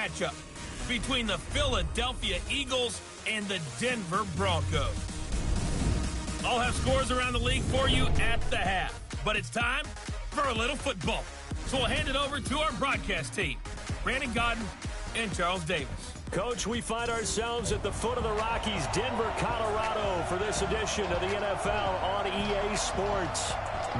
matchup between the Philadelphia Eagles and the Denver Broncos. I'll have scores around the league for you at the half, but it's time for a little football. So we'll hand it over to our broadcast team, Brandon Godden and Charles Davis. Coach, we find ourselves at the foot of the Rockies, Denver, Colorado, for this edition of the NFL on EA Sports.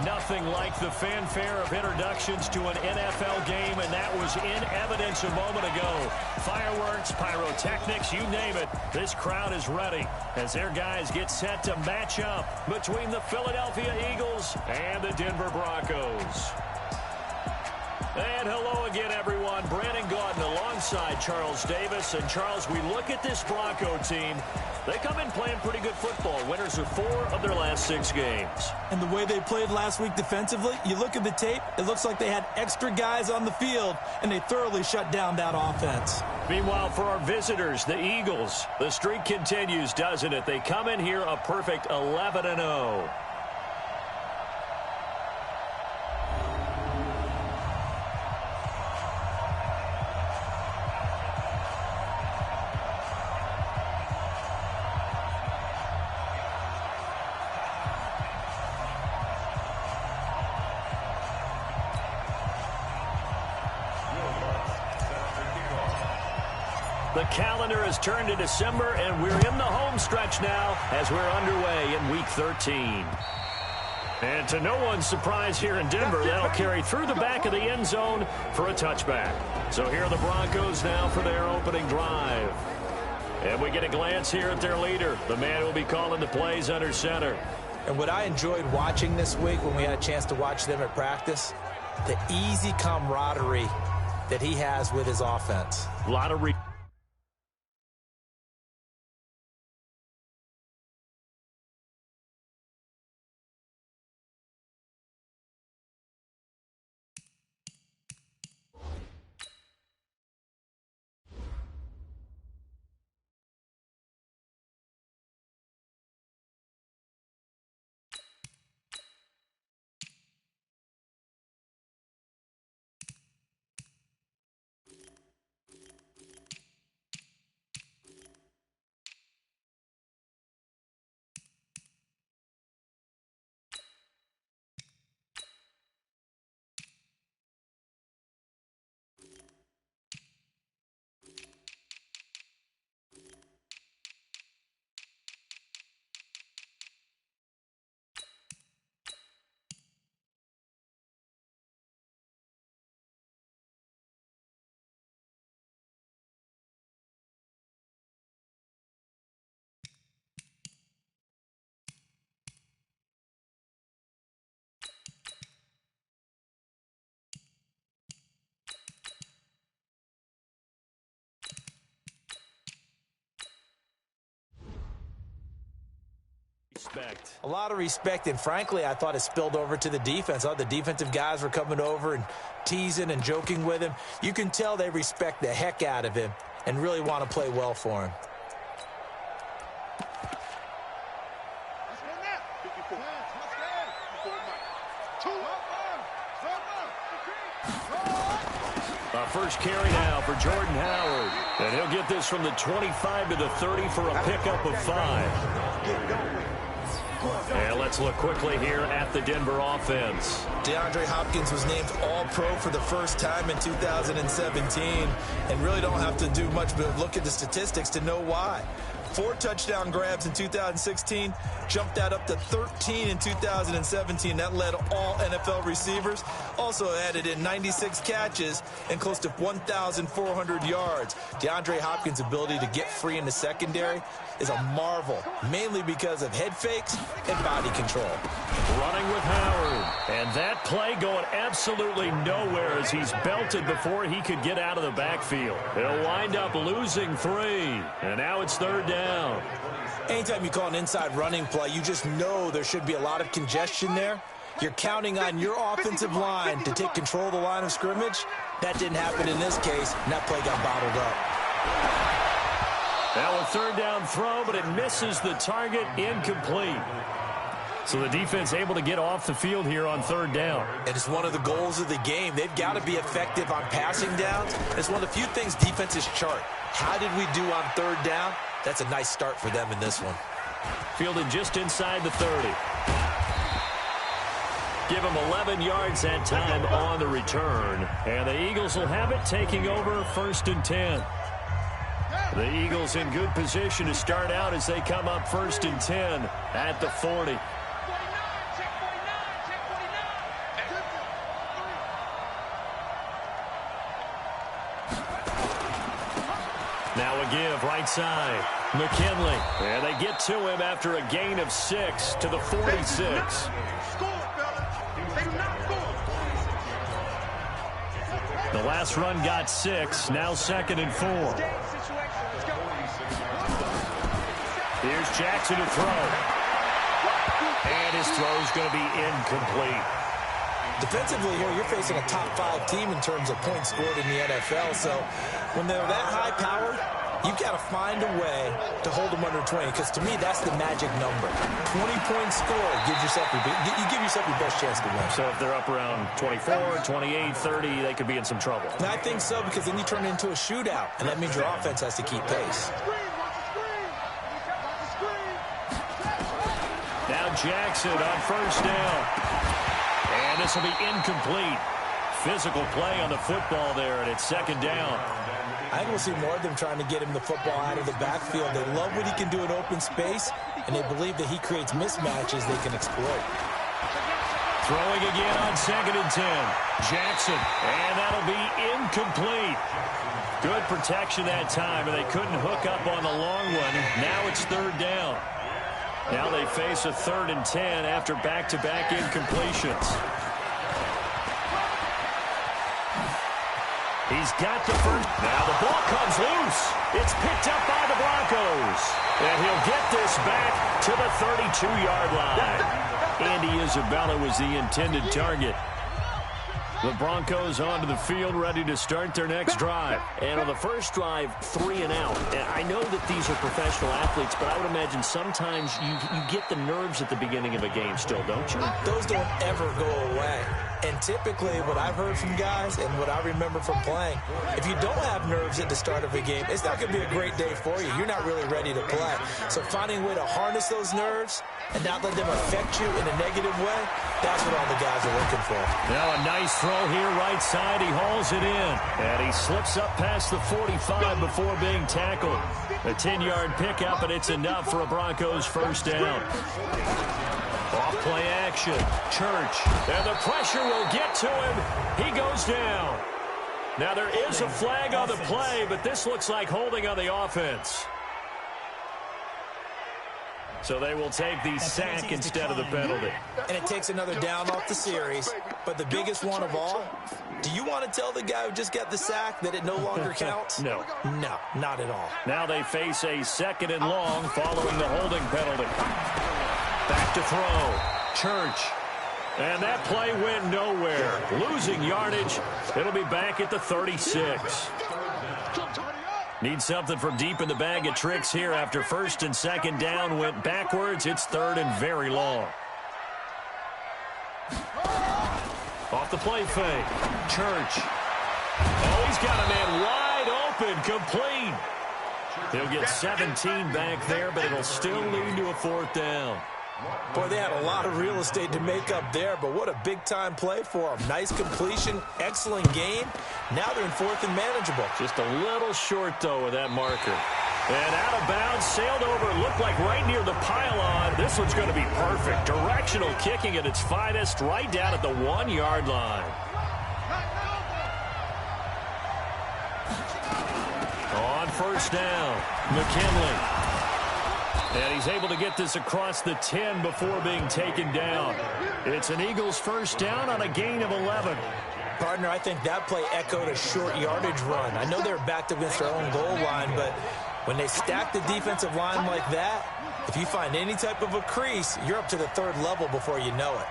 Nothing like the fanfare of introductions to an NFL game, and that was in evidence a moment ago. Fireworks, pyrotechnics, you name it. This crowd is ready as their guys get set to match up between the Philadelphia Eagles and the Denver Broncos. And hello again, everyone. Brandon Godden alongside Charles Davis. And, Charles, we look at this Bronco team. They come in playing pretty good football. Winners of 4 of their last 6 games. And the way they played last week defensively, you look at the tape, it looks like they had extra guys on the field, and they thoroughly shut down that offense. Meanwhile, for our visitors, the Eagles, the streak continues, doesn't it? They come in here a perfect 11-0. The calendar has turned to December, and we're in the home stretch now as we're underway in Week 13. And to no one's surprise here in Denver, that'll carry through the back of the end zone for a touchback. So here are the Broncos now for their opening drive. And we get a glance here at their leader, the man who will be calling the plays under center. And what I enjoyed watching this week when we had a chance to watch them at practice, the easy camaraderie that he has with his offense. A lot of respect. A lot of respect, and frankly, I thought it spilled over to the defense. All the defensive guys were coming over and teasing and joking with him. You can tell they respect the heck out of him and really want to play well for him. First carry now for Jordan Howard. And he'll get this from the 25 to the 30 for a pickup of 5. And let's look quickly here at the Denver offense. DeAndre Hopkins was named All-Pro for the first time in 2017. And really don't have to do much but look at the statistics to know why. 4 touchdown grabs in 2016, jumped that up to 13 in 2017. That led all NFL receivers. Also added in 96 catches and close to 1,400 yards. DeAndre Hopkins' ability to get free in the secondary is a marvel, mainly because of head fakes and body control. Running with Howard. And that play going absolutely nowhere as he's belted before he could get out of the backfield. He'll wind up losing 3. And now it's 3rd down. Anytime you call an inside running play, you just know there should be a lot of congestion there. You're counting on your offensive line to take control of the line of scrimmage. That didn't happen in this case, and that play got bottled up. Now a 3rd down throw, but it misses the target, incomplete. So the defense able to get off the field here on third down. And it's one of the goals of the game. They've got to be effective on passing downs. It's one of the few things defenses chart. How did we do on third down? That's a nice start for them in this one. Fielded just inside the 30. Give him 11 yards that time on the return. And the Eagles will have it, taking over 1st and 10. The Eagles in good position to start out as they come up 1st and 10 at the 40. Now a give right side. McKinley. And they get to him after a gain of 6 to the 46. The last run got 6. Now 2nd and 4. Here's Jackson to throw. And his throw is going to be incomplete. Defensively here, you're facing a top 5 team in terms of points scored in the NFL. So when they're that high powered, you've got to find a way to hold them under 20. Because to me, that's the magic number. 20 points scored gives yourself you give yourself your best chance to win. So if they're up around 24, 28, 30, they could be in some trouble. And I think so, because then you turn it into a shootout. And that means your offense has to keep pace. Now Jackson on 1st down. And this will be incomplete. Physical play on the football there, and it's 2nd down. I think we'll see more of them trying to get him the football out of the backfield. They love what he can do in open space, and they believe that he creates mismatches they can exploit. Throwing again on 2nd and 10. Jackson, and that'll be incomplete. Good protection that time, and they couldn't hook up on the long one. Now it's 3rd down. Now they face a 3rd and 10 after back-to-back incompletions. He's got the first. Now the ball comes loose. It's picked up by the Broncos. And he'll get this back to the 32-yard line. Andy Isabella was the intended target. The Broncos onto the field, ready to start their next drive. And on the first drive, 3 and out. And I know that these are professional athletes, but I would imagine sometimes you get the nerves at the beginning of a game still, don't you? Those don't ever go away. And typically, what I've heard from guys and what I remember from playing, if you don't have nerves at the start of a game, it's not going to be a great day for you. You're not really ready to play. So finding a way to harness those nerves and not let them affect you in a negative way, that's what all the guys are looking for. Now a nice throw here right side. He hauls it in. And he slips up past the 45 before being tackled. A 10-yard pickup, and it's enough for a Broncos 1st down. Off play action. Church. And the pressure will get to him. He goes down. Now there is a flag on the play, but this looks like holding on the offense. So they will take the sack instead of the penalty. And it takes another down off the series. But the biggest one of all, do you want to tell the guy who just got the sack that it no longer counts? No. No, not at all. Now they face a 2nd and long following the holding penalty. Back to throw. Church. And that play went nowhere. Losing yardage. It'll be back at the 36. Need something from deep in the bag of tricks here after 1st and 2nd down went backwards. It's 3rd and very long. Off the play fake. Church. Oh, he's got a man wide open, complete. He'll get 17 back there, but it'll still lead to a 4th down. Boy, they had a lot of real estate to make up there, but what a big-time play for them. Nice completion, excellent game. Now they're in 4th and manageable. Just a little short, though, with that marker. And out of bounds, sailed over, looked like right near the pylon. This one's going to be perfect. Directional kicking at its finest, right down at the 1-yard line. On 1st down, McKinley. And he's able to get this across the 10 before being taken down. It's an Eagles 1st down on a gain of 11. Partner, I think that play echoed a short yardage run. I know they were backed up against their own goal line, but when they stack the defensive line like that, if you find any type of a crease, you're up to the 3rd level before you know it.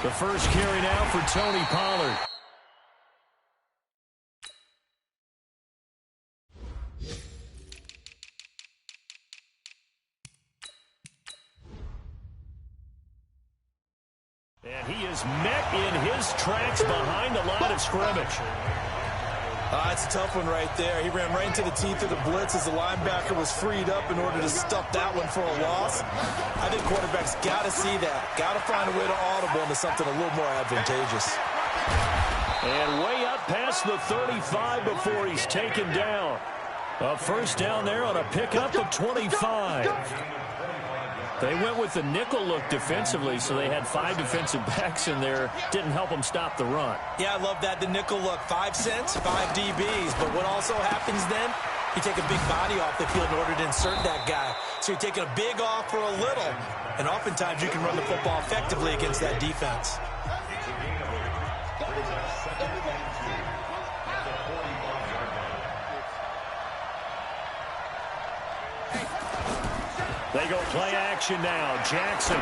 The first carry now for Tony Pollard. He is met in his tracks behind the line of scrimmage. It's a tough one right there. He ran right into the teeth of the blitz as the linebacker was freed up in order to stuff that one for a loss. I think quarterbacks got to see that. Got to find a way to audible into something a little more advantageous. And way up past the 35 before he's taken down. A first down there on a pickup of 25. They went with the nickel look defensively, so they had 5 defensive backs in there. Didn't help them stop the run. Yeah, I love that, the nickel look. 5 cents, 5 DBs. But what also happens then, you take a big body off the field in order to insert that guy. So you're taking a big off for a little. And oftentimes you can run the football effectively against that defense. They go play action now. Jackson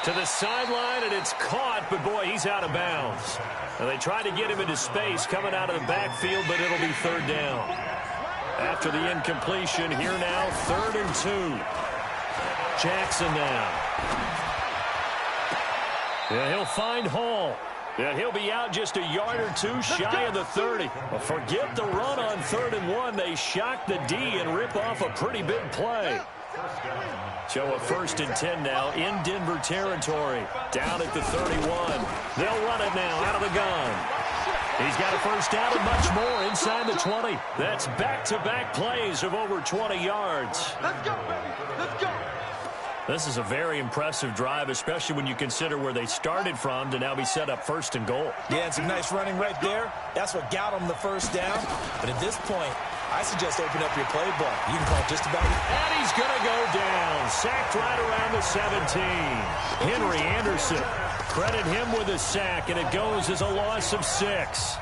to the sideline, and it's caught, but boy, he's out of bounds. And they try to get him into space coming out of the backfield, but it'll be third down. After the incompletion, here now, 3rd and 2. Jackson now. Yeah, he'll find Hall. And he'll be out just a yard or two shy of the 30. Well, forget the run on 3rd and 1. They shock the D and rip off a pretty big play. So a 1st and 10 now in Denver territory. Down at the 31. They'll run it now out of the gun. He's got a first down and much more inside the 20. That's back-to-back plays of over 20 yards. Let's go, baby. Let's go. This is a very impressive drive, especially when you consider where they started from to now be set up 1st and goal. Yeah, and some nice running right there. That's what got them the first down. But at this point, I suggest open up your playbook. You can call just about it. And he's going to go down. Sacked right around the 17. Henry Anderson. Credit him with a sack, and it goes as a loss of 6.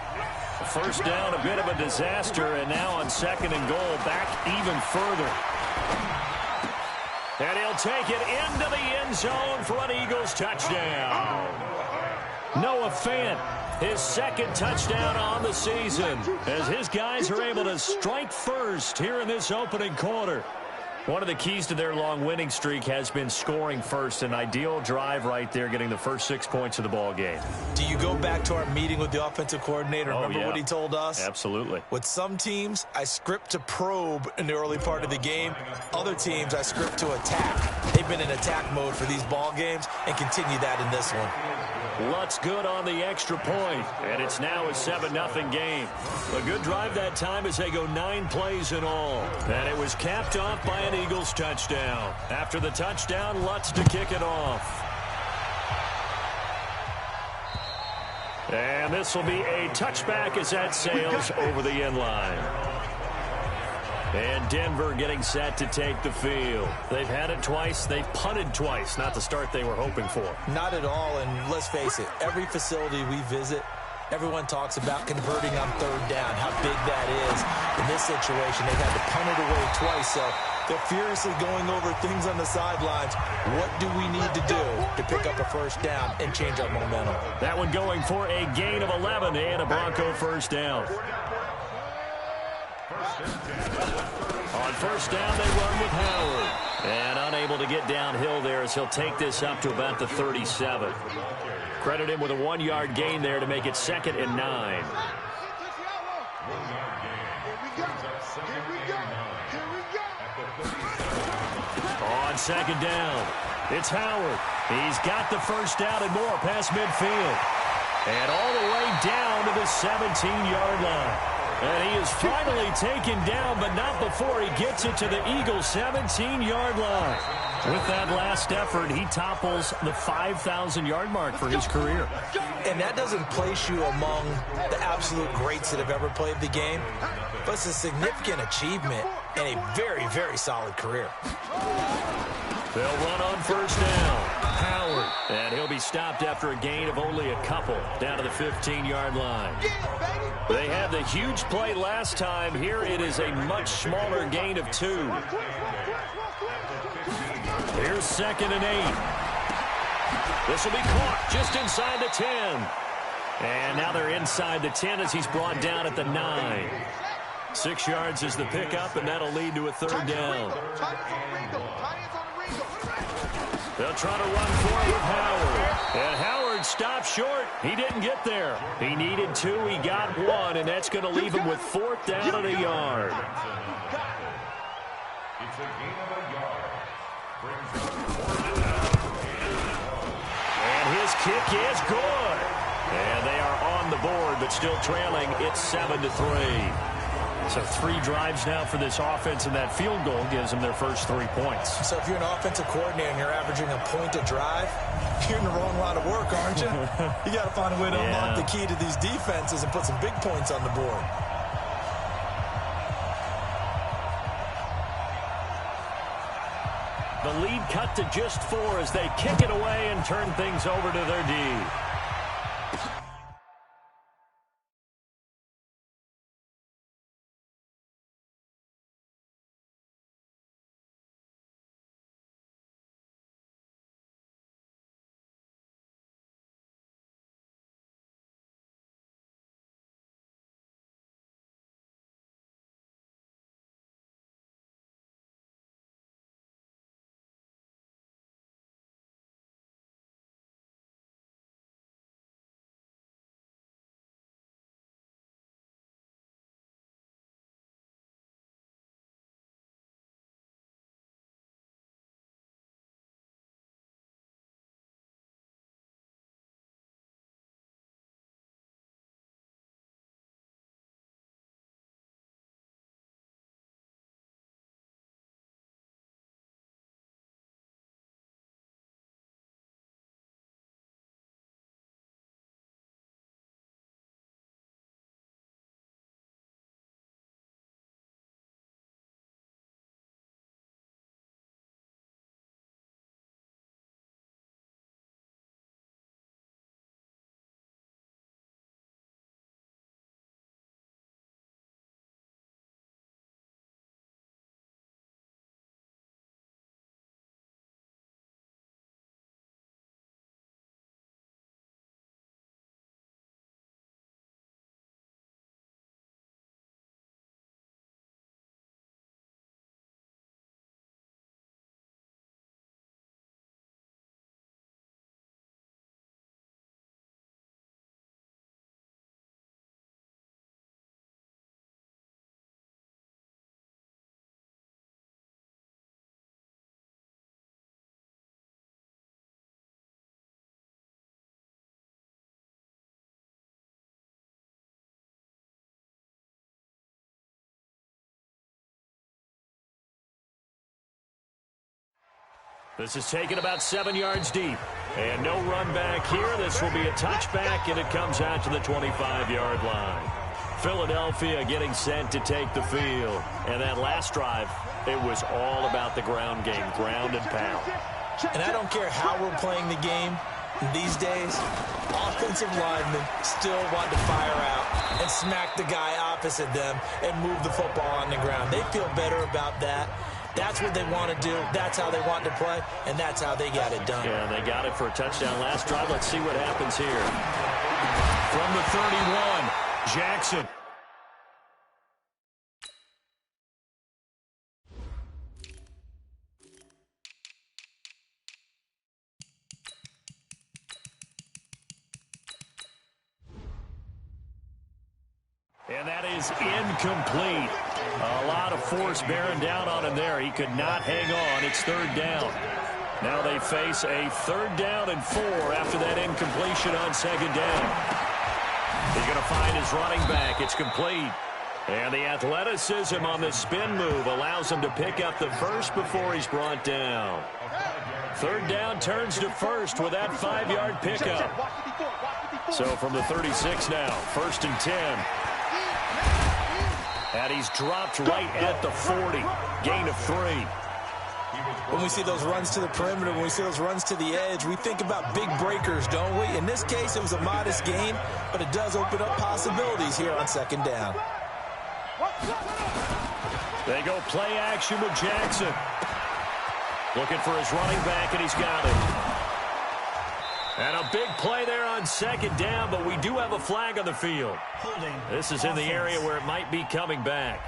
First down, a bit of a disaster, and now on 2nd and goal, back even further. And he'll take it into the end zone for an Eagles touchdown. Noah Fant, his 2nd touchdown on the season, as his guys are able to strike first here in this opening quarter. One of the keys to their long winning streak has been scoring first. An ideal drive right there, getting the first 6 points of the ball game. Do you go back to our meeting with the offensive coordinator? Remember what he told us? Absolutely. With some teams, I script to probe in the early part of the game. Other teams, I script to attack. They've been in attack mode for these ball games and continue that in this one. Lutz good on the extra point, and it's now a 7-0 game. A good drive that time as they go 9 plays in all. And it was capped off by an Eagles touchdown. After the touchdown, Lutz to kick it off. And this will be a touchback as that sails over the end line. And Denver getting set to take the field. They've had it twice. They've punted twice. Not the start they were hoping for. Not at all, and let's face it, every facility we visit, everyone talks about converting on 3rd down, how big that is. In this situation, they've had to punt it away twice, so they're furiously going over things on the sidelines. What do we need to do to pick up a first down and change our momentum? That one going for a gain of 11 and a Bronco first down. On first down, they run with Howard. And unable to get downhill there as he'll take this up to about the 37. Credit him with a 1-yard gain there to make it 2nd and 9. On 2nd down, it's Howard. He's got the first down and more past midfield. And all the way down to the 17-yard line. And he is finally taken down, but not before he gets it to the Eagles' 17-yard line. With that last effort, he topples the 5,000-yard mark for his career. And that doesn't place you among the absolute greats that have ever played the game, but it's a significant achievement and a very, very solid career. They'll run on first down. Howard. And he'll be stopped after a gain of only a couple down to the 15-yard line. They had the huge play last time. Here it is a much smaller gain of 2. Here's 2nd and 8. This will be caught just inside the 10. And now they're inside the 10 as he's brought down at the 9. 6 yards is the pickup, and that'll lead to a 3rd down. They'll try to run for it with Howard. And effort stops short. He didn't get there. He needed 2. He got 1, and that's going to leave him with 4th down and a yard. It's a gain of a yard. And his kick is good. And they are on the board, but still trailing. It's 7-3. So 3 drives now for this offense, and that field goal gives them their first 3 points. So if you're an offensive coordinator and you're averaging a point a drive, you're in the wrong line of work, aren't you? You got to find a way to unlock the key to these defenses and put some big points on the board. The lead cut to just 4 as they kick it away and turn things over to their D. This is taken about 7 yards deep. And no run back here. This will be a touchback, and it comes out to the 25-yard line. Philadelphia getting set to take the field. And that last drive, it was all about the ground game, ground and pound. And I don't care how we're playing the game these days, offensive linemen still want to fire out and smack the guy opposite them and move the football on the ground. They feel better about that. That's what they want to do. That's how they want to play, and that's how they got it done. Yeah, they got it for a touchdown last drive. Let's see what happens here. From the 31, Jackson. And that is incomplete. A lot of force bearing down on him there. He could not hang on. It's 3rd down. Now they face a 3rd down and 4 after that incompletion on 2nd down. He's going to find his running back. It's complete. And the athleticism on the spin move allows him to pick up the first before he's brought down. 3rd down turns to first with that 5-yard pickup. So from the 36 now, 1st and 10. And he's dropped right at the 40. Gain of 3. When we see those runs to the perimeter, when we see those runs to the edge, we think about big breakers, don't we? In this case, it was a modest gain, but it does open up possibilities here on 2nd down. They go play action with Jackson. Looking for his running back, and he's got it. And a big play there on 2nd down, but we do have a flag on the field. This is in the area where it might be coming back.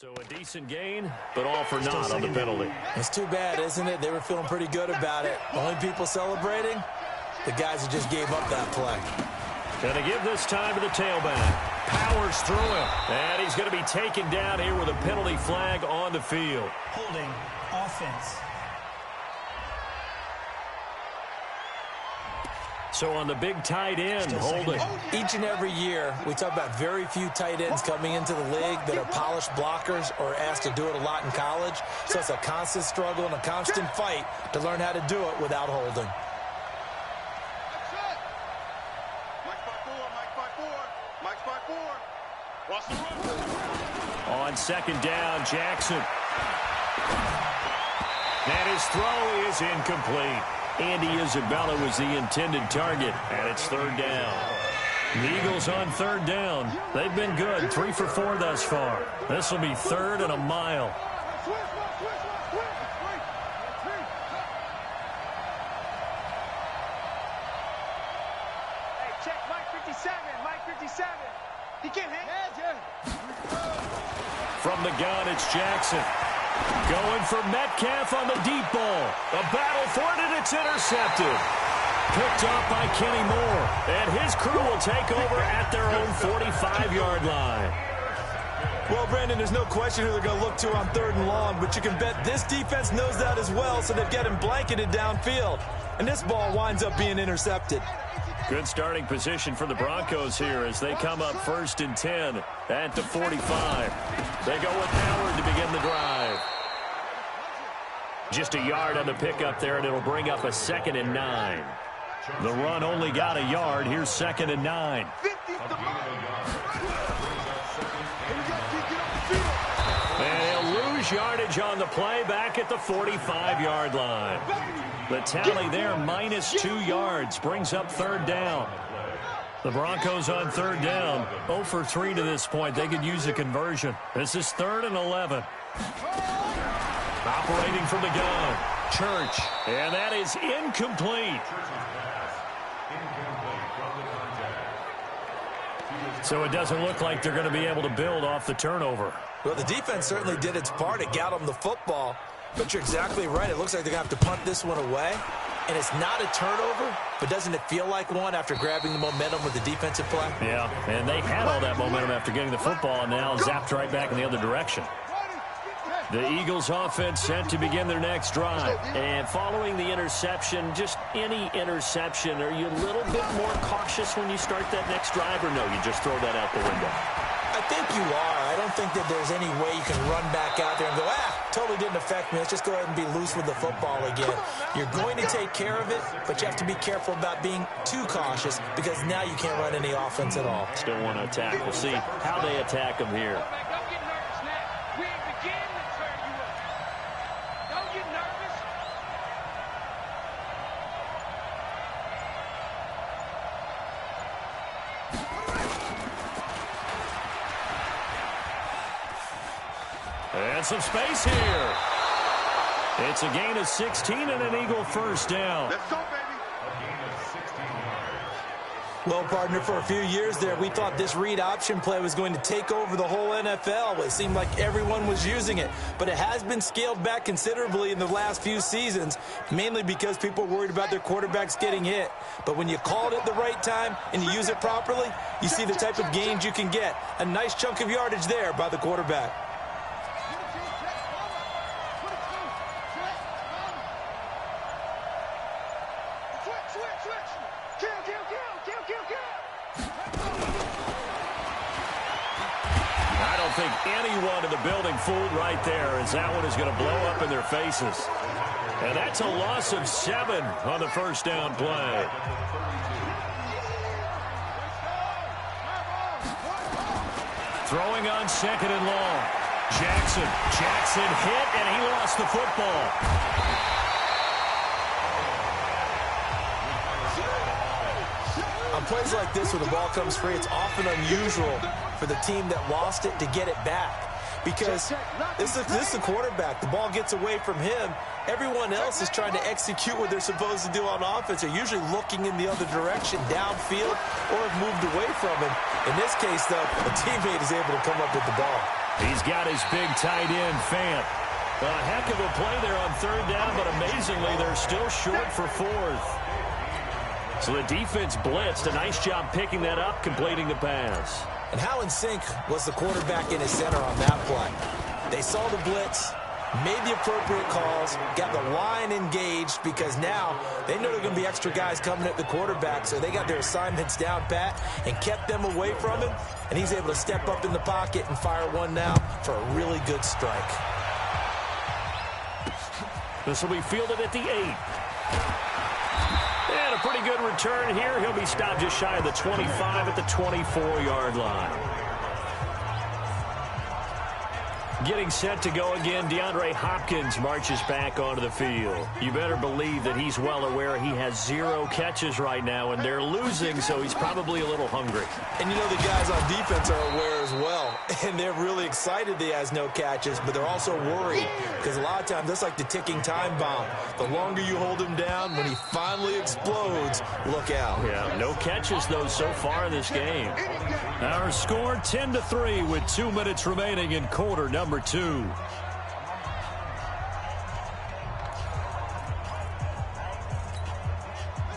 So a decent gain, but all for naught on the penalty. It's too bad, isn't it? They were feeling pretty good about it. Only people celebrating, the guys who just gave up that play. Going to give this time to the tailback. Powers through him. And he's going to be taken down here with a penalty flag on the field. Holding offense. So on the big tight end, holding. Each and every year, we talk about very few tight ends coming into the league that are polished blockers or asked to do it a lot in college. So it's a constant struggle and a constant fight to learn how to do it without holding. On second down, Jackson. And his throw is incomplete. Andy Isabella was the intended target, and it's third down. The Eagles on third down. They've been good, 3 for 4 thus far. This will be third and a mile. Hey, check Mike 57, Mike 57. He can't hang. From the gun, it's Jackson. Going for Metcalf on the deep ball. A battle for it, and it's intercepted. Picked off by Kenny Moore. And his crew will take over at their own 45-yard line. Well, Brandon, there's no question who they're going to look to on third and long, but you can bet this defense knows that as well, so they've got him blanketed downfield. And this ball winds up being intercepted. Good starting position for the Broncos here as they come up 1st and 10 at the 45. They go with Howard to begin the drive. Just a yard on the pickup there, and it'll bring up a 2nd and 9. The run only got a yard. Here's 2nd and 9. And he'll lose yardage on the play back at the 45-yard line. The tally there, -2 yards, brings up third down. The Broncos on third down, 0 for 3 to this point. They could use a conversion. This is 3rd and 11. Operating from the gun, Church. And that is incomplete. So it doesn't look like they're going to be able to build off the turnover. Well, the defense certainly did its part. It got them the football. But you're exactly right. It looks like they're going to have to punt this one away. And it's not a turnover, but doesn't it feel like one after grabbing the momentum with the defensive play? Yeah, and they had all that momentum after getting the football and now zapped right back in the other direction. The Eagles offense set to begin their next drive. And following the interception, just any interception, are you a little bit more cautious when you start that next drive, or no, you just throw that out the window? I think you are. I don't think that there's any way you can run back out there and go, totally didn't affect me. Let's just go ahead and be loose with the football again. You're going to take care of it, but you have to be careful about being too cautious because now you can't run any offense at all. Still want to attack. We'll see how they attack them here. Don't get nervous now. We ain't beginning to turn you up. Don't get nervous. And some space here. It's a gain of 16 and an Eagle first down. Let's go, baby. Well, partner, for a few years there, we thought this read option play was going to take over the whole NFL. It seemed like everyone was using it, but it has been scaled back considerably in the last few seasons, mainly because people are worried about their quarterbacks getting hit. But when you call it at the right time and you use it properly, you see the type of gains you can get. A nice chunk of yardage there by the quarterback. I don't think anyone in the building fooled right there, as that one is going to blow up in their faces. And that's a loss of 7 on the first down play. Throwing on 2nd and long. Jackson hit, and he lost the football. On plays like this, where the ball comes free, it's often unusual for the team that lost it to get it back. Because this is the quarterback. The ball gets away from him. Everyone else is trying to execute what they're supposed to do on offense. They're usually looking in the other direction, downfield, or have moved away from him. In this case, though, a teammate is able to come up with the ball. He's got his big tight end, Fant. A heck of a play there on third down, but amazingly, they're still short for fourth. So the defense blitzed. A nice job picking that up, completing the pass. And how in sync was the quarterback in his center on that play? They saw the blitz, made the appropriate calls, got the line engaged because now they know there are going to be extra guys coming at the quarterback, so they got their assignments down pat and kept them away from him, and he's able to step up in the pocket and fire one now for a really good strike. This will be fielded at the 8. And a pretty good return here. He'll be stopped just shy of the 25 at the 24-yard line. Getting set to go again, DeAndre Hopkins marches back onto the field. You better believe that he's well aware he has 0 catches right now, and they're losing, so he's probably a little hungry. And you know the guys on defense are aware as well, and they're really excited that he has no catches, but they're also worried because a lot of times that's like the ticking time bomb. The longer you hold him down, when he finally explodes, look out. Yeah, no catches, though, so far in this game. Our score 10-3 with 2 minutes remaining in quarter number 2.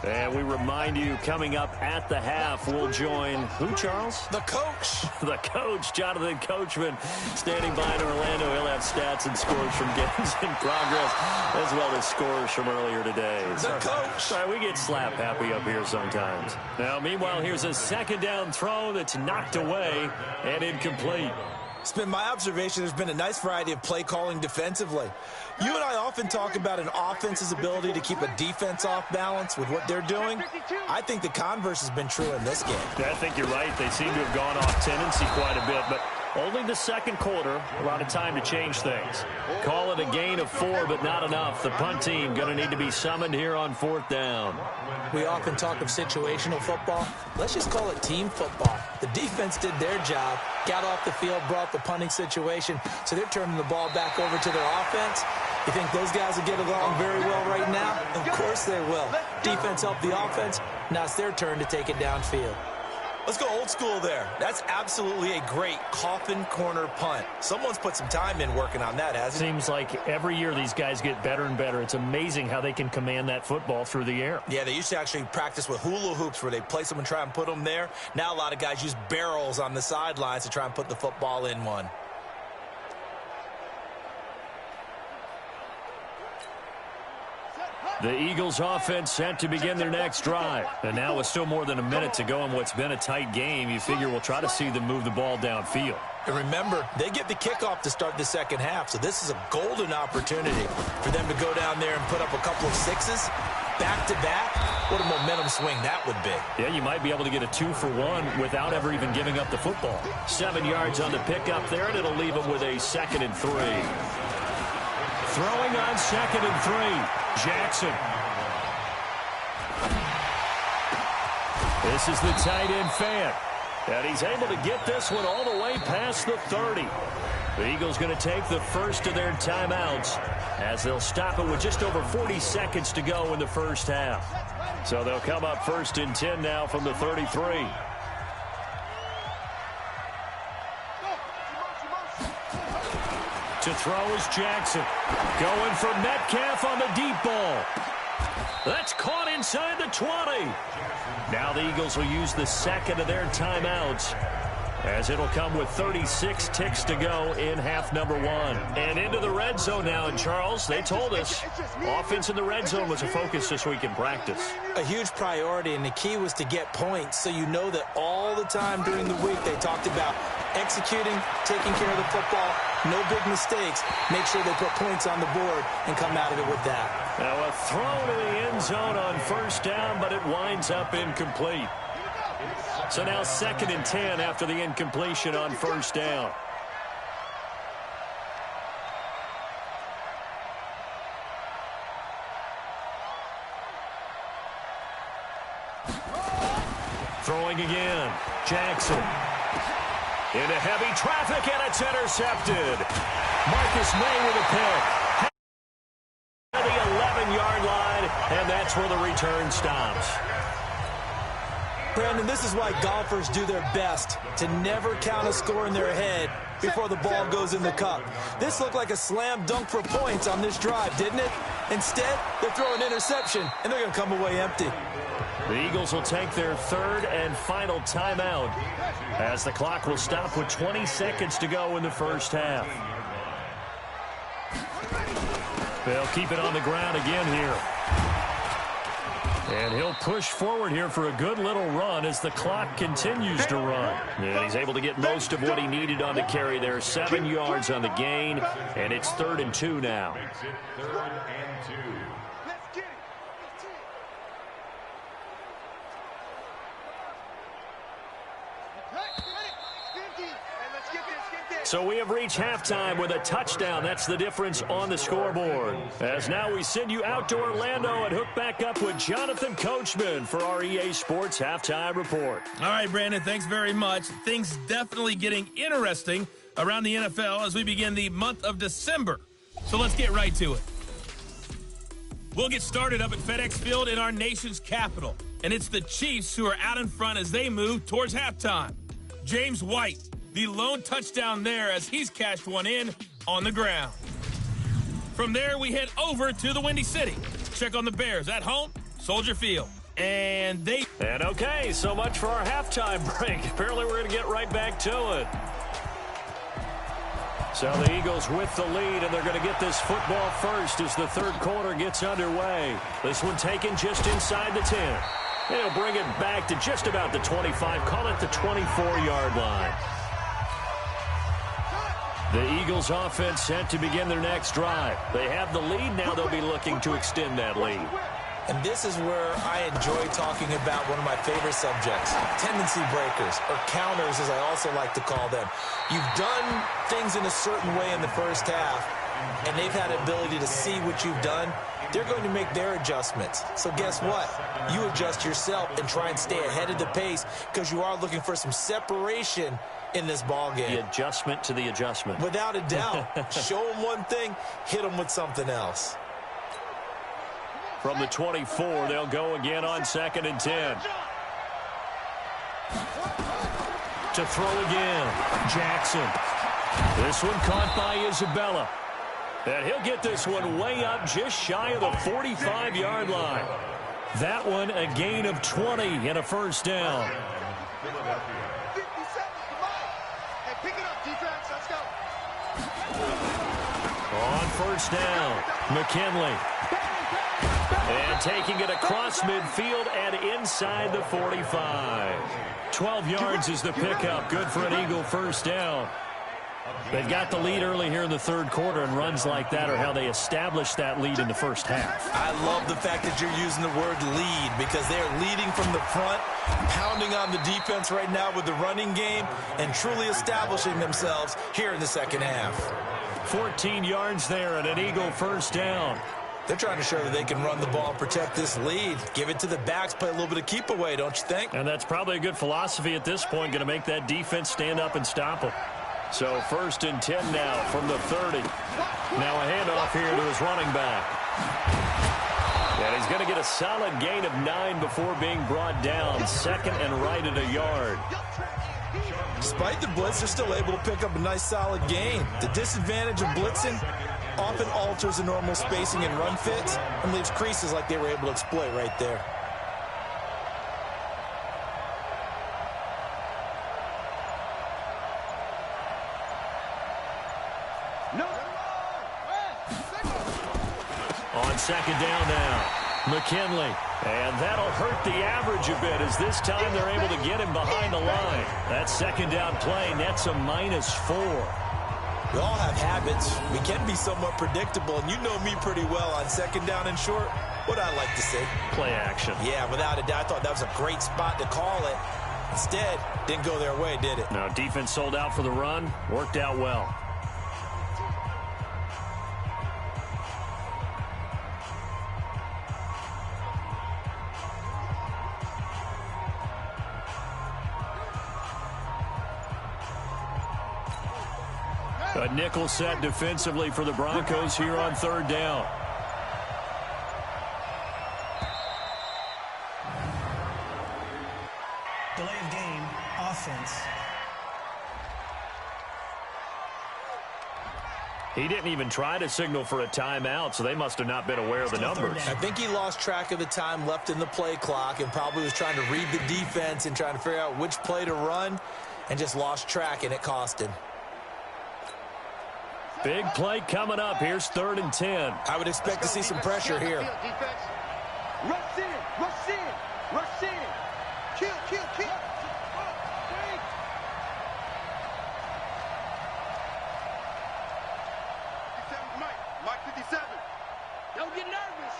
And we remind you, coming up at the half, we'll join who, Charles? The coach. The coach, Jonathan Coachman, standing by in Orlando. He'll have stats and scores from games in progress, as well as scores from earlier today. The coach. Sorry, we get slap happy up here sometimes. Now, meanwhile, here's a second down throw that's knocked away and incomplete. It's been my observation there's been a nice variety of play calling defensively. You and I often talk about an offense's ability to keep a defense off balance with what they're doing. I think the converse has been true in this game. Yeah, I think you're right. They seem to have gone off tendency quite a bit, but only the second quarter, a lot of time to change things. Call it a gain of 4, but not enough. The punt team going to need to be summoned here on 4th down. We often talk of situational football. Let's just call it team football. The defense did their job, got off the field, brought the punting situation, so they're turning the ball back over to their offense. You think those guys will get along very well right now? Of course they will. Defense helped the offense. Now it's their turn to take it downfield. Let's go old school there. That's absolutely a great coffin corner punt. Someone's put some time in working on that, hasn't it? Seems like every year these guys get better and better. It's amazing how they can command that football through the air. Yeah, they used to actually practice with hula hoops where they place them and try and put them there. Now a lot of guys use barrels on the sidelines to try and put the football in one. The Eagles offense set to begin their next drive. And now with still more than a minute to go in what's been a tight game, you figure we'll try to see them move the ball downfield. And remember, they get the kickoff to start the second half, so this is a golden opportunity for them to go down there and put up a couple of sixes back-to-back. What a momentum swing that would be. Yeah, you might be able to get a 2-for-1 without ever even giving up the football. 7 yards on the pickup there, and it'll leave them with a 2nd and 3. Throwing on 2nd and 3. Jackson. This is the tight end Fant. And he's able to get this one all the way past the 30. The Eagles going to take the first of their timeouts as they'll stop it with just over 40 seconds to go in the first half. So they'll come up 1st and 10 now from the 33. To throw is Jackson. Going for Metcalf on the deep ball. That's caught inside the 20. Now the Eagles will use the 2nd of their timeouts as it'll come with 36 ticks to go in half number 1. And into the red zone now. And Charles, they told us offense in the red zone was a focus this week in practice. A huge priority, and the key was to get points, so you know that all the time during the week they talked about executing, taking care of the football, no big mistakes, make sure they put points on the board and come out of it with that. Now a throw to the end zone on 1st down, but it winds up incomplete. So now 2nd and 10 after the incompletion on 1st down. Throwing again. Jackson. Into heavy traffic, and it's intercepted. Marcus May with a pick. To the 11-yard line, and that's where the return stops. Brandon, this is why golfers do their best to never count a score in their head before the ball goes in the cup. This looked like a slam dunk for points on this drive, didn't it? Instead, they throw an interception, and they're going to come away empty. The Eagles will take their third and final timeout as the clock will stop with 20 seconds to go in the first half. They'll keep it on the ground again here. And he'll push forward here for a good little run as the clock continues to run. And he's able to get most of what he needed on the carry there. 7 yards on the gain, and it's 3rd and 2 now. Makes it 3rd and 2. Let's get it. So we have reached halftime with a touchdown. That's the difference on the scoreboard. As now we send you out to Orlando and hook back up with Jonathan Coachman for our EA Sports Halftime Report. All right, Brandon, thanks very much. Things definitely getting interesting around the NFL as we begin the month of December. So let's get right to it. We'll get started up at FedEx Field in our nation's capital. And it's the Chiefs who are out in front as they move towards halftime. James White, the lone touchdown there as he's cashed one in on the ground. From there, we head over to the Windy City. Check on the Bears at home, Soldier Field. And okay, so much for our halftime break. Apparently we're going to get right back to it. So the Eagles with the lead, and they're going to get this football first as the third quarter gets underway. This one taken just inside the 10. And he'll bring it back to just about the 25, call it the 24-yard line. The Eagles offense set to begin their next drive. They have the lead. Now they'll be looking to extend that lead. And this is where I enjoy talking about one of my favorite subjects, tendency breakers, or counters as I also like to call them. You've done things in a certain way in the first half, and they've had the ability to see what you've done. They're going to make their adjustments. So guess what? You adjust yourself and try and stay ahead of the pace because you are looking for some separation in this ball game. The adjustment to the adjustment. Without a doubt. Show them one thing, hit them with something else. From the 24, they'll go again on 2nd and 10. To throw again, Jackson. This one caught by Isabella. And he'll get this one way up just shy of the 45-yard line. That one a gain of 20 and a first down. On first down, McKinley. And taking it across midfield and inside the 45. 12 yards is the pickup. Good for an Eagle first down. They've got the lead early here in the third quarter, and runs like that are how they established that lead in the first half. I love the fact that you're using the word lead because they're leading from the front, pounding on the defense right now with the running game, and truly establishing themselves here in the second half. 14 yards there and an Eagle first down. They're trying to show that they can run the ball and protect this lead. Give it to the backs, play a little bit of keep away, don't you think? And that's probably a good philosophy at this point, going to make that defense stand up and stop them. So 1st and 10 now from the 30. Now a handoff here to his running back. And he's going to get a solid gain of 9 before being brought down. 2nd and right at a yard. Despite the blitz, they're still able to pick up a nice solid gain. The disadvantage of blitzing often alters the normal spacing and run fits and leaves creases like they were able to exploit right there. On 2nd down now, McKinley. And that'll hurt the average a bit as this time they're able to get him behind the line. That 2nd down play, that's a -4. We all have habits. We can be somewhat predictable, and you know me pretty well on 2nd down and short. What I like to say? Play action. Yeah, without a doubt. I thought that was a great spot to call it. Instead, didn't go their way, did it? Now, defense sold out for the run. Worked out well. A nickel set defensively for the Broncos here on 3rd down. Delay of game, offense. He didn't even try to signal for a timeout, so they must have not been aware of the numbers. I think he lost track of the time left in the play clock and probably was trying to read the defense and trying to figure out which play to run and just lost track, and it cost him. Big play coming up. Here's 3rd and 10. I would expect to see some pressure here. Rush in, rush in, rush in. Kill, kill, kill. Mike 57. Don't get nervous.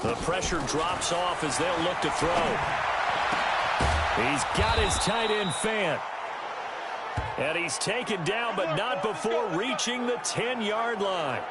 The pressure drops off as they'll look to throw. He's got his tight end fan. And he's taken down, but not before reaching the 10-yard line.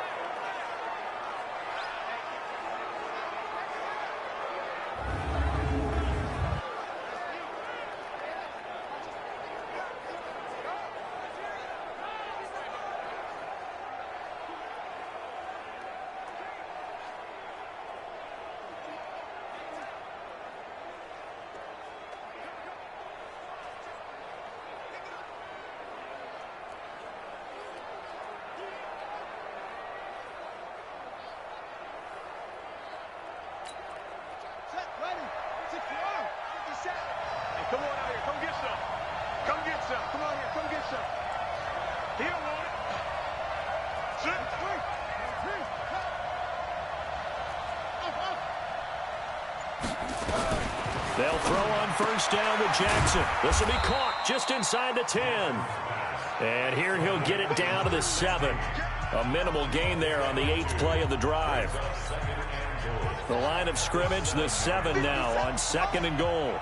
Come on out here. Come get some. Come get some. Come on here. Come get some. He don't want it. Sit. They'll throw on 1st down to Jackson. This will be caught just inside the 10. And here he'll get it down to the 7. A minimal gain there on the 8th play of the drive. The line of scrimmage, the 7 now on 2nd and goal.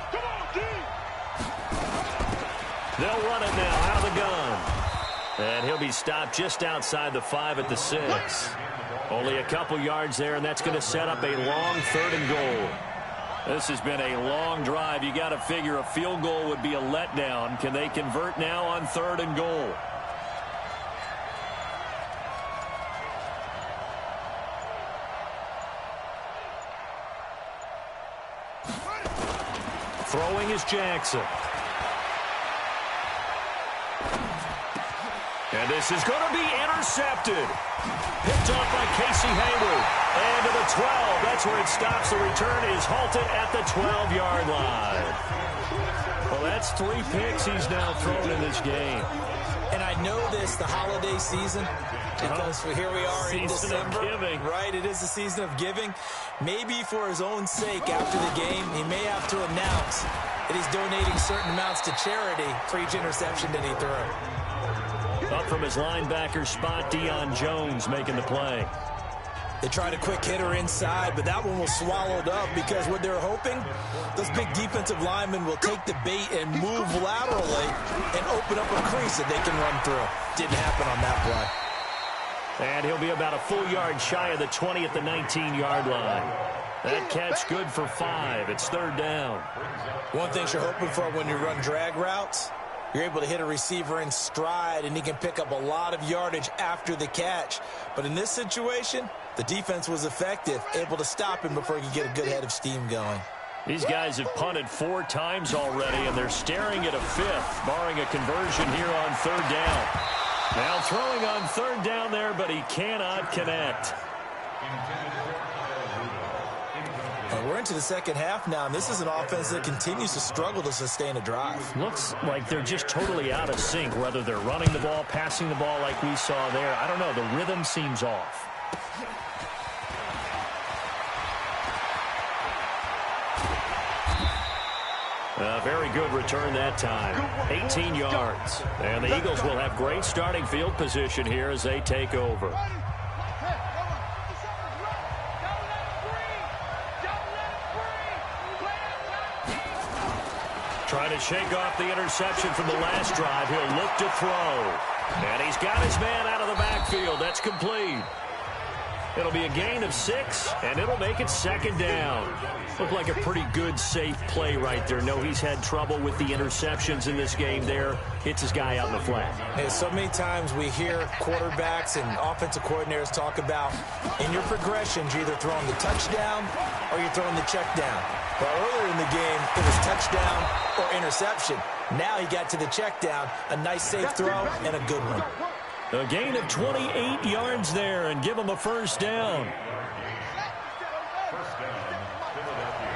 They'll run it now out of the gun. And he'll be stopped just outside the 5 at the 6. Only a couple yards there, and that's going to set up a long 3rd and goal. This has been a long drive. You got to figure a field goal would be a letdown. Can they convert now on 3rd and goal? Throwing is Jackson. And this is going to be intercepted. Picked off by Casey Hayward. And to the 12. That's where it stops. The return is halted at the 12-yard line. Well, that's 3 picks he's now thrown in this game. And I know this, the holiday season, because here we are in December. Right, it is the season of giving. Maybe for his own sake after the game, he may have to announce that he's donating certain amounts to charity for each interception that he threw. Up from his linebacker spot, Deion Jones making the play. They tried a quick hitter inside, but that one was swallowed up because what they're hoping, those big defensive linemen will take the bait and move laterally and open up a crease that they can run through. Didn't happen on that play. And he'll be about a full yard shy of the 20 at the 19-yard line. That catch good for 5. It's 3rd down. One thing you're hoping for when you run drag routes, you're able to hit a receiver in stride, and he can pick up a lot of yardage after the catch. But in this situation, the defense was effective, able to stop him before he could get a good head of steam going. These guys have punted 4 times already, and they're staring at a 5th, barring a conversion here on 3rd down. Now throwing on 3rd down there, but he cannot connect. We're into the second half now, and this is an offense that continues to struggle to sustain a drive. Looks like they're just totally out of sync, whether they're running the ball, passing the ball like we saw there. I don't know. The rhythm seems off. A very good return that time. 18 yards. And the Eagles will have great starting field position here as they take over. Trying to shake off the interception from the last drive. He'll look to throw. And he's got his man out of the backfield. That's complete. It'll be a gain of 6, and it'll make it second down. Looked like a pretty good, safe play right there. No, he's had trouble with the interceptions in this game there. Hits his guy out in the flat. Hey, so many times we hear quarterbacks and offensive coordinators talk about in your progressions, you're either throwing the touchdown or you're throwing the check down. Well, earlier in the game, it was touchdown or interception. Now he got to the check down, a nice safe throw, and a good one. A gain of 28 yards there, and give him a first down. First down, Philadelphia.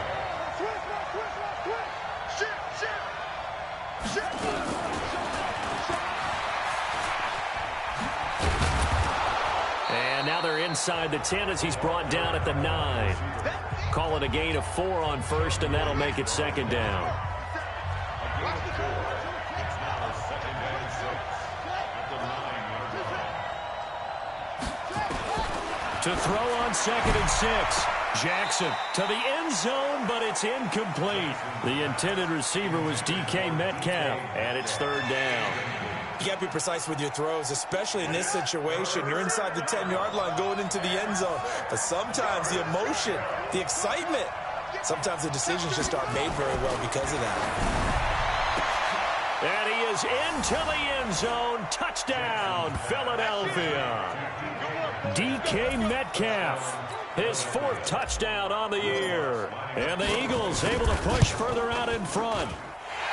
And now they're inside the 10 as he's brought down at the 9. Call it a gain of 4 on first, and that'll make it second down. To throw on 2nd and 6. Jackson to the end zone, but it's incomplete. The intended receiver was DK Metcalf, and it's 3rd down. You got to be precise with your throws, especially in this situation. You're inside the 10-yard line going into the end zone. But sometimes the emotion, the excitement, sometimes the decisions just aren't made very well because of that. And he is into the end zone. Touchdown, Philadelphia. DK Metcalf, his 4th touchdown on the year. And the Eagles able to push further out in front.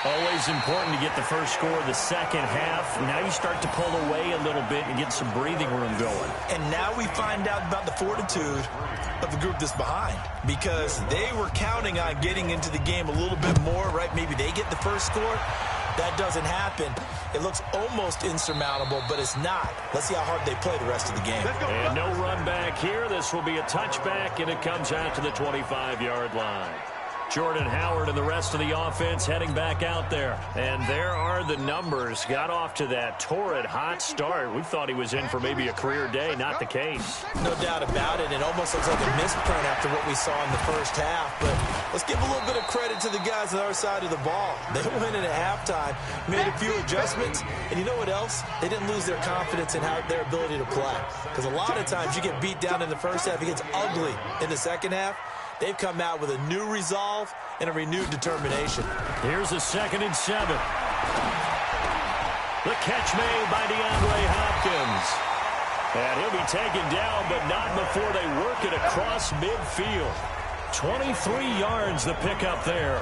Always important to get the first score of the second half. Now you start to pull away a little bit and get some breathing room going. And now we find out about the fortitude of the group that's behind, because they were counting on getting into the game a little bit more, right? Maybe they get the first score. That doesn't happen. It looks almost insurmountable, but it's not. Let's see how hard they play the rest of the game. And no run back here. This will be a touchback, and it comes out to the 25-yard line. Jordan Howard and the rest of the offense heading back out there. And there are the numbers. Got off to that torrid hot start. We thought he was in for maybe a career day. Not the case. No doubt about it. It almost looks like a misprint after what we saw in the first half. But let's give a little bit of credit to the guys on our side of the ball. They went in at halftime, made a few adjustments. And you know what else? They didn't lose their confidence in their ability to play. Because a lot of times you get beat down in the first half. It gets ugly in the second half. They've come out with a new resolve and a renewed determination. Here's a 2nd and 7. The catch made by DeAndre Hopkins. And he'll be taken down, but not before they work it across midfield. 23 yards the pickup there.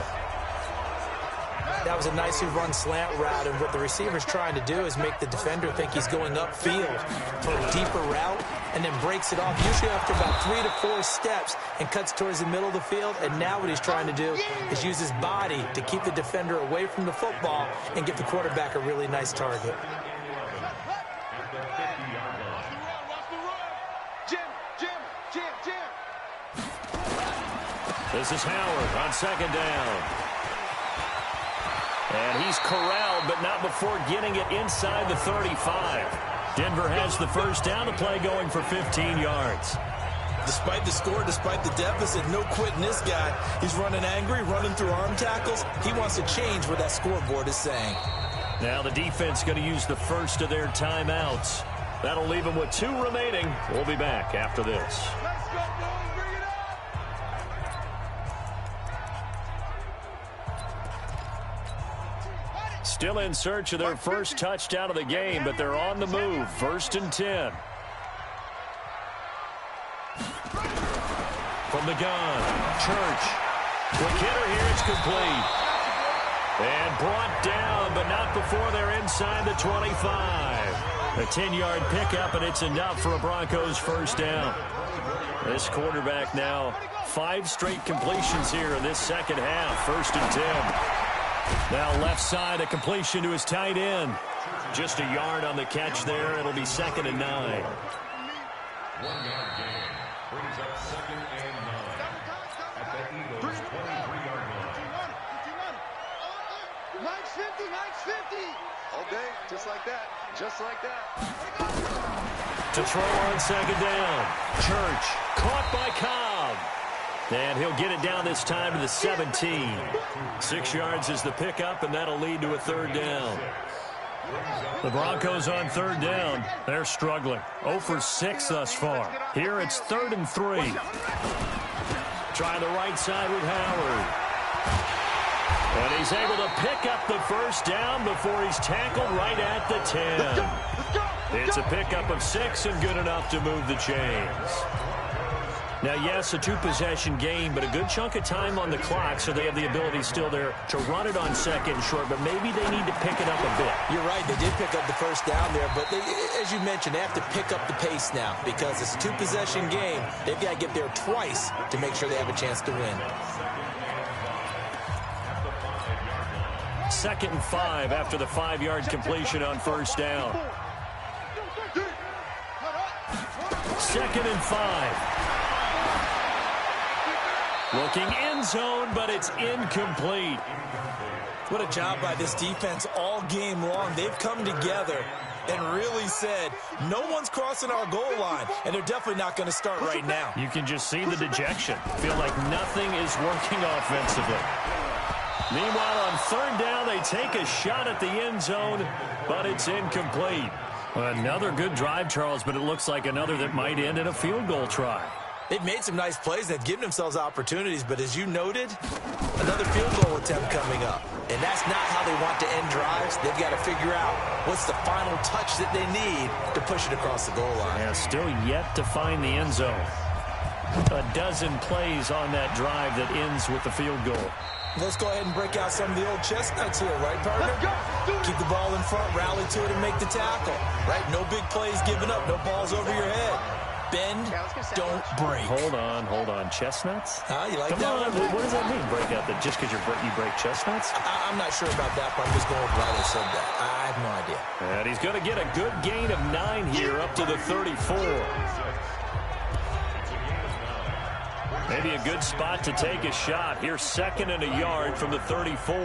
That was a nicely run slant route, and what the receiver's trying to do is make the defender think he's going upfield for a deeper route, and then breaks it off, usually after about 3 to 4 steps, and cuts towards the middle of the field. And now what he's trying to do is use his body to keep the defender away from the football and give the quarterback a really nice target. This is Howard on 2nd down. And he's corralled, but not before getting it inside the 35. Denver has the first down, to play going for 15 yards. Despite the score, despite the deficit, no quitting this guy. He's running angry, running through arm tackles. He wants to change what that scoreboard is saying. Now the defense going to use the first of their timeouts. That'll leave them with 2 remaining. We'll be back after this. Still in search of their first touchdown of the game, but they're on the move. 1st and 10. From the gun, Church. Quick hitter here, it's complete. And brought down, but not before they're inside the 25. A 10-yard pickup, and it's enough for a Broncos first down. This quarterback now 5 straight completions here in this second half. 1st and 10. Now left side, a completion to his tight end. Just a yard on the catch there. It'll be 2nd and 9. 1-yard gain brings up 2nd and 9 at the Eagles' 23-yard line. 950. All day, just like that. Just like that. To throw on 2nd down. Church caught by Cobb. And he'll get it down this time to the 17. 6 yards is the pickup, and that'll lead to a 3rd down. The Broncos on third down. They're struggling. 0 for 6 thus far. Here it's 3rd and 3. Trying the right side with Howard. And he's able to pick up the first down before he's tackled right at the 10. It's a pickup of 6 and good enough to move the chains. Now, yes, a 2-possession game, but a good chunk of time on the clock, so they have the ability still there to run it on 2nd and short, but maybe they need to pick it up a bit. You're right. They did pick up the first down there, but as you mentioned, they have to pick up the pace now because it's a 2-possession game. They've got to get there twice to make sure they have a chance to win. 2nd and 5 after the 5-yard completion on first down. 2nd and 5. Looking end zone, but it's incomplete. What a job by this defense all game long. They've come together and really said, no one's crossing our goal line, and they're definitely not going to start right now. You can just see the dejection. Feel like nothing is working offensively. Meanwhile, on third down, they take a shot at the end zone, but it's incomplete. Another good drive, Charles, but it looks like another that might end in a field goal try. They've made some nice plays. They've given themselves opportunities, but as you noted, another field goal attempt coming up. And that's not how they want to end drives. They've got to figure out what's the final touch that they need to push it across the goal line. Yeah, still yet to find the end zone. A dozen plays on that drive that ends with the field goal. Let's go ahead and break out some of the old chestnuts here, right, partner? Keep the ball in front, rally to it, and make the tackle. Right? No big plays given up, no balls over your head. Bend, don't break. Hold on. Chestnuts? You like Come that on. one? What does that mean, break out? That just because you break chestnuts? I'm not sure about that, but I'm just going with why they said that. I have no idea. And he's going to get a good gain of 9 here up to the 34. Maybe a good spot to take a shot. Here's 2nd and a yard from the 34.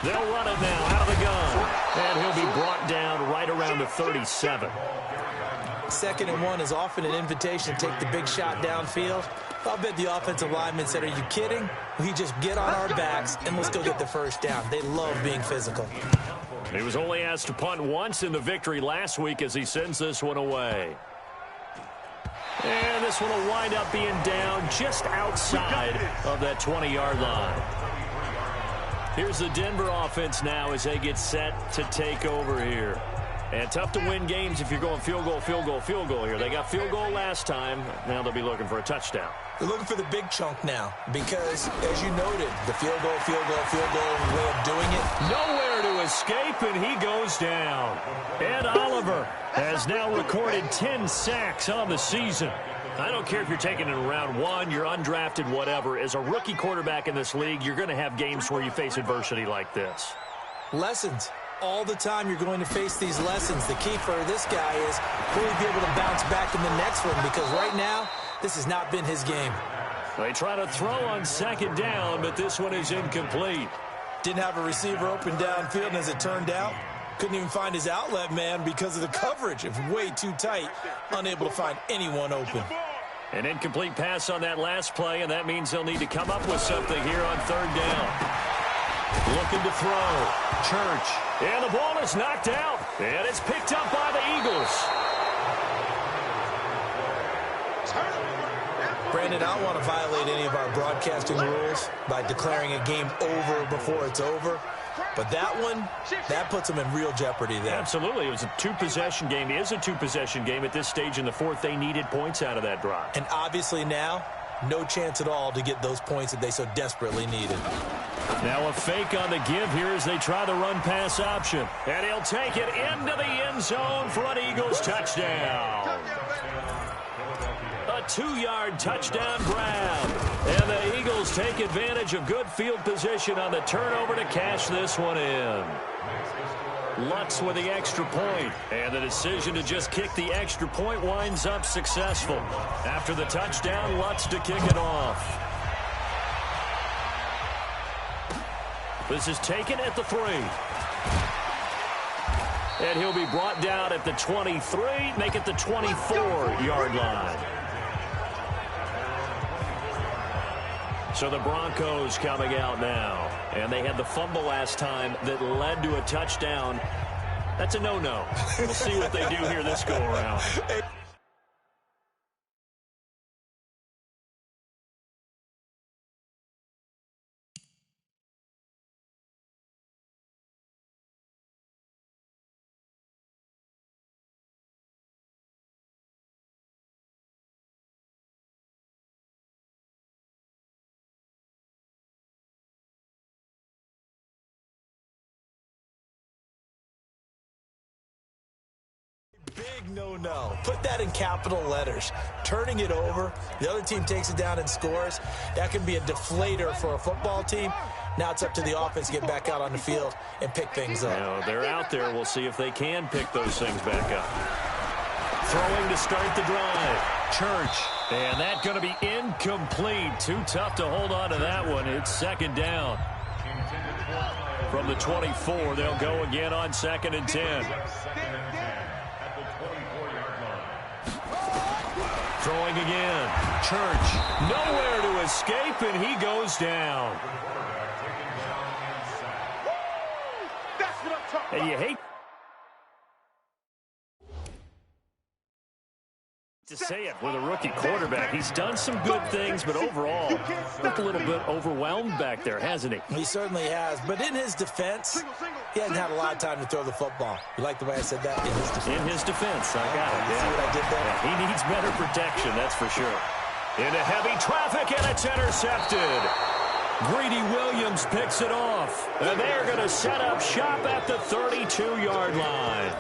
They'll run it now out of the gun. And he'll be brought down right around the 37. 2nd and 1 is often an invitation to take the big shot downfield. I'll bet the offensive lineman said, are you kidding? We just get on our backs and let's go get the first down. They love being physical. He was only asked to punt once in the victory last week as he sends this one away. And this one will wind up being down just outside of that 20-yard line. Here's the Denver offense now as they get set to take over here. And tough to win games if you're going field goal here. They got field goal last time. Now they'll be looking for a touchdown. They're looking for the big chunk now because, as you noted, the field goal way of doing it. Nowhere to escape, and he goes down. Ed Oliver has now recorded 10 sacks on the season. I don't care if you're taking it in round 1, you're undrafted, whatever. As a rookie quarterback in this league, you're going to have games where you face adversity like this. Lessons. All the time you're going to face these lessons. The key for this guy is will he be able to bounce back in the next one, because right now, this has not been his game. They try to throw on 2nd down, but this one is incomplete. Didn't have a receiver open downfield, and as it turned out, couldn't even find his outlet man because of the coverage. It was way too tight, unable to find anyone open. An incomplete pass on that last play, and that means they'll need to come up with something here on 3rd down. Looking to throw. Church. And the ball is knocked out. And it's picked up by the Eagles. Brandon, I don't want to violate any of our broadcasting rules by declaring a game over before it's over. But that one, that puts them in real jeopardy there. Absolutely. It was a 2-possession game. It is a 2-possession game at this stage in the 4th. They needed points out of that drive. And obviously now, no chance at all to get those points that they so desperately needed. Now a fake on the give here as they try the run-pass option. And he'll take it into the end zone for an Eagles touchdown. A 2-yard touchdown grab. And the Eagles take advantage of good field position on the turnover to cash this one in. Lutz with the extra point. And the decision to just kick the extra point winds up successful. After the touchdown, Lutz to kick it off. This is taken at the 3. And he'll be brought down at the 23, make it the 24-yard line. So the Broncos coming out now. And they had the fumble last time that led to a touchdown. That's a no-no. We'll see what they do here this go-around. Big no-no. Put that in capital letters. Turning it over, the other team takes it down and scores. That can be a deflator for a football team. Now it's up to the offense to get back out on the field and pick things up. Now, they're out there. We'll see if they can pick those things back up. Throwing to start the drive. Church. And that's going to be incomplete. Too tough to hold on to that one. It's second down. From the 24, they'll go again on 2nd and 10. Throwing again. Church. Nowhere to escape, and he goes down. And you hate to say it with a rookie quarterback. He's done some good things, but overall, looked a little bit overwhelmed back there, hasn't he? He certainly has. But in his defense, he hasn't had a lot of time to throw the football. You like the way I said that? In his defense. In his defense, I got it. You see what I did there? Yeah, he needs better protection, that's for sure. Into heavy traffic, and it's intercepted. Greedy Williams picks it off. And they're going to set up shop at the 32-yard line.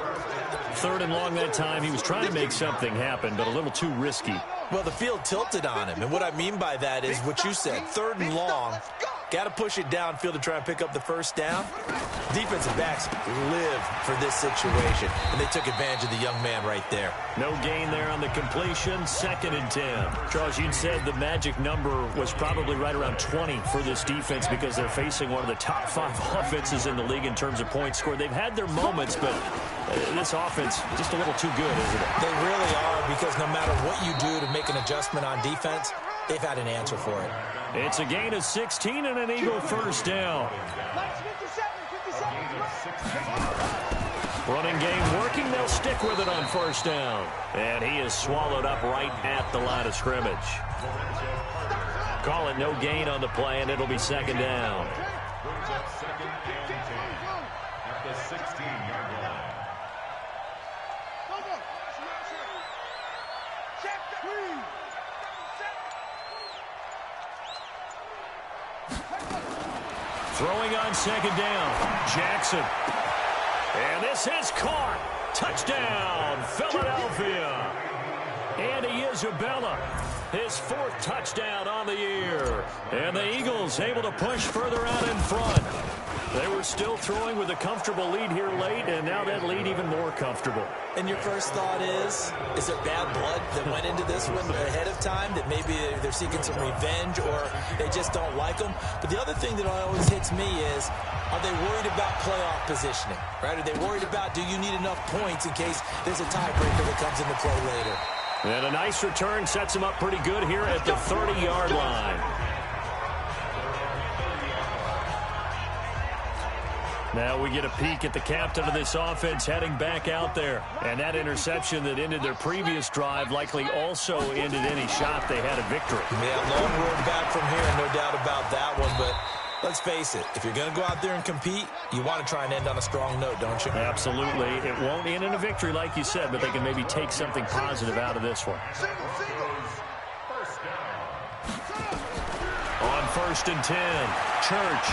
3rd and long that time. He was trying to make something happen, but a little too risky. Well, the field tilted on him. And what I mean by that is what you said. 3rd and long. Got to push it downfield to try and pick up the first down. Defensive backs live for this situation. And they took advantage of the young man right there. No gain there on the completion. 2nd and 10. Charles, you said the magic number was probably right around 20 for this defense because they're facing one of the top 5 offenses in the league in terms of points scored. They've had their moments, but this offense just a little too good, isn't it? They really are, because no matter what you do to make an adjustment on defense, they've had an answer for it. It's a gain of 16 and an Eagle first down. Running game working. They'll stick with it on first down. And he is swallowed up right at the line of scrimmage. Call it no gain on the play, and it'll be 2nd down. At the 16-yard line. Throwing on 2nd down. Jackson. And this is caught. Touchdown, Philadelphia. Andy Isabella, his 4th touchdown on the year. And the Eagles able to push further out in front. They were still throwing with a comfortable lead here late, and now that lead even more comfortable. And your first thought is there bad blood that went into this one ahead of time, that maybe they're seeking some revenge or they just don't like them? But the other thing that always hits me is, are they worried about playoff positioning, right? Are they worried about, do you need enough points in case there's a tiebreaker that comes into play later? And a nice return sets him up pretty good here at the 30-yard line. Now we get a peek at the captain of this offense heading back out there. And that interception that ended their previous drive likely also ended any shot they had a victory. Yeah, long road back from here, no doubt about that one. But let's face it, if you're going to go out there and compete, you want to try and end on a strong note, don't you? Absolutely. It won't end in a victory like you said, but they can maybe take something positive out of this one. On 1st and 10, Church.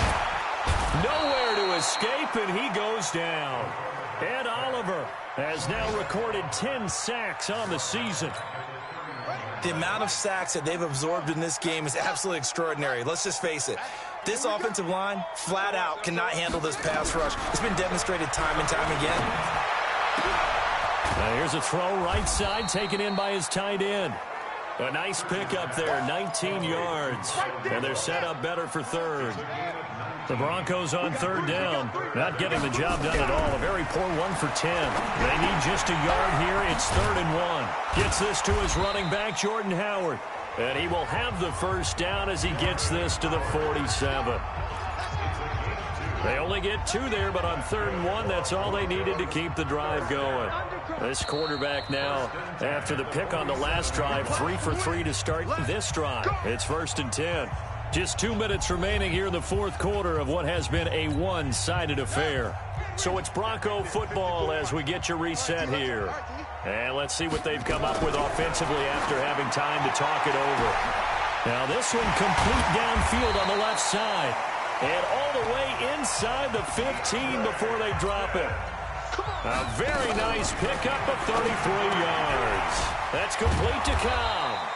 Nowhere to escape, and he goes down. Ed Oliver has now recorded 10 sacks on the season. The amount of sacks that they've absorbed in this game is absolutely extraordinary. Let's just face it. This offensive line, flat out, cannot handle this pass rush. It's been demonstrated time and time again. Now here's a throw right side, taken in by his tight end. A nice pickup there, 19 yards. And they're set up better for 3rd. The Broncos on 3rd down. Not getting the job done at all. A very poor 1 for 10. They need just a yard here. It's 3rd and 1. Gets this to his running back, Jordan Howard. And he will have the first down as he gets this to the 47. They only get 2 there, but on 3rd and 1, that's all they needed to keep the drive going. This quarterback now, after the pick on the last drive, 3 for 3 to start this drive. It's 1st and 10. Just 2 minutes remaining here in the 4th quarter of what has been a one-sided affair. So it's Bronco football as we get your reset here. And let's see what they've come up with offensively after having time to talk it over. Now this one complete downfield on the left side. And all the way inside the 15 before they drop it. A very nice pickup of 33 yards. That's complete to Cobb.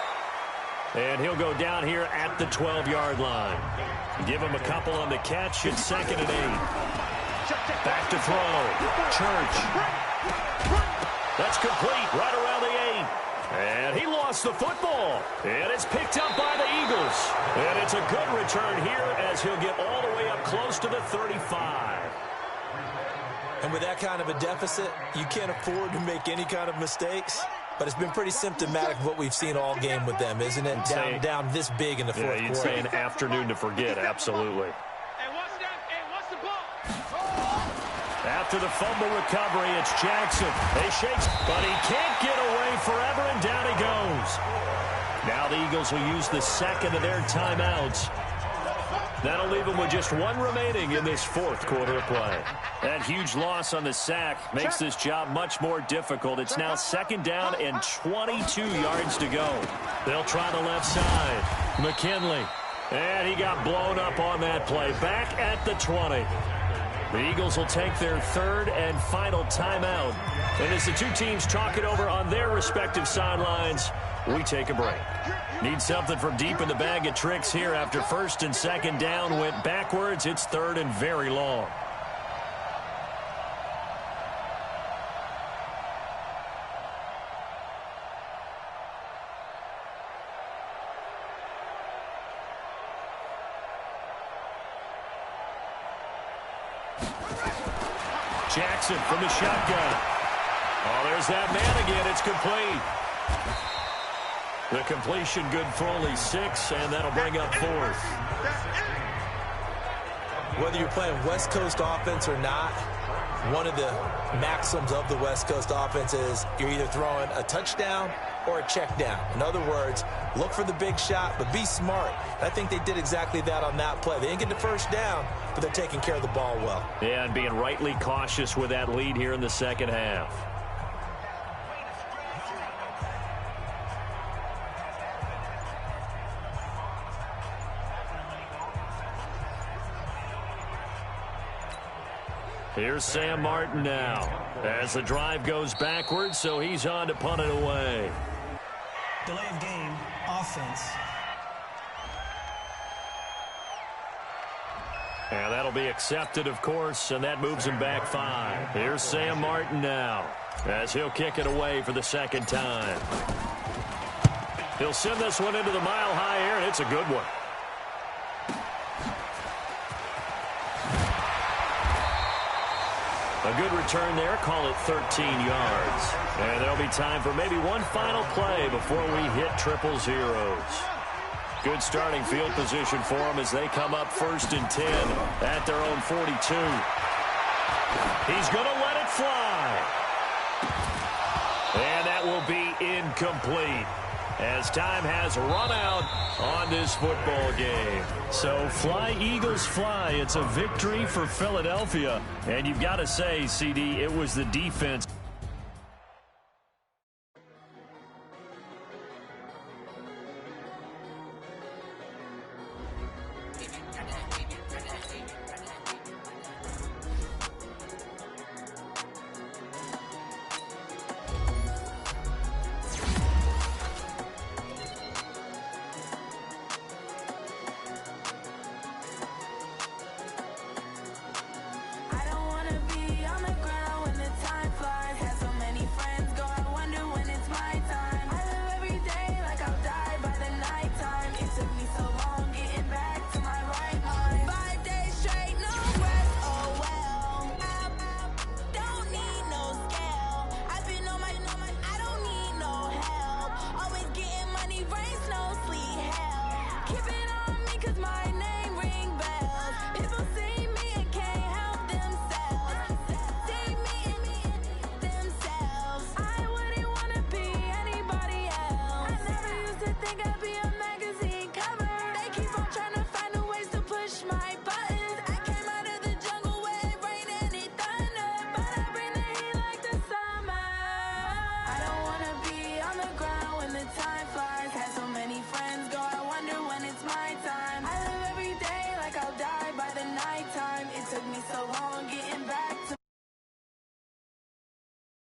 And he'll go down here at the 12-yard line. Give him a couple on the catch. It's 2nd and 8. Back to throw. Church. That's complete right around the 8. And he lost the football. And it's picked up by the Eagles. And it's a good return here as he'll get all the way up close to the 35. And with that kind of a deficit, you can't afford to make any kind of mistakes. But it's been pretty symptomatic of what we've seen all game with them, isn't it? Down this big in the 4th quarter. You'd say an afternoon to forget, absolutely. After the fumble recovery, it's Jackson. He shakes, but he can't get away forever, and down he goes. Now the Eagles will use the 2nd of their timeouts. That'll leave them with just 1 remaining in this 4th quarter of play. That huge loss on the sack makes this job much more difficult. It's now 2nd down and 22 yards to go. They'll try the left side. McKinley. And he got blown up on that play. Back at the 20. The Eagles will take their 3rd and final timeout. And as the two teams talk it over on their respective sidelines, we take a break. Need something from deep in the bag of tricks here after 1st and 2nd down went backwards. It's 3rd and very long. Jackson from the shotgun. Oh, there's that man again. It's complete. The completion good for only 6, and that'll bring up 4th. Whether you're playing West Coast offense or not, one of the maxims of the West Coast offense is you're either throwing a touchdown or a check down. In other words, look for the big shot, but be smart. I think they did exactly that on that play. They didn't get the first down, but they're taking care of the ball well. Yeah, and being rightly cautious with that lead here in the 2nd half. Here's Sam Martin now as the drive goes backwards, so he's on to punt it away. Delay of game, offense. And that'll be accepted, of course, and that moves him back 5. Here's Sam Martin now as he'll kick it away for the 2nd time. He'll send this one into the mile-high air, and it's a good one. A good return there, call it 13 yards. And there'll be time for maybe one final play before we hit triple zeros. Good starting field position for them as they come up 1st and 10 at their own 42. He's going to let it fly. And that will be incomplete, as time has run out on this football game. So fly, Eagles, fly. It's a victory for Philadelphia. And you've got to say, CD, it was the defense.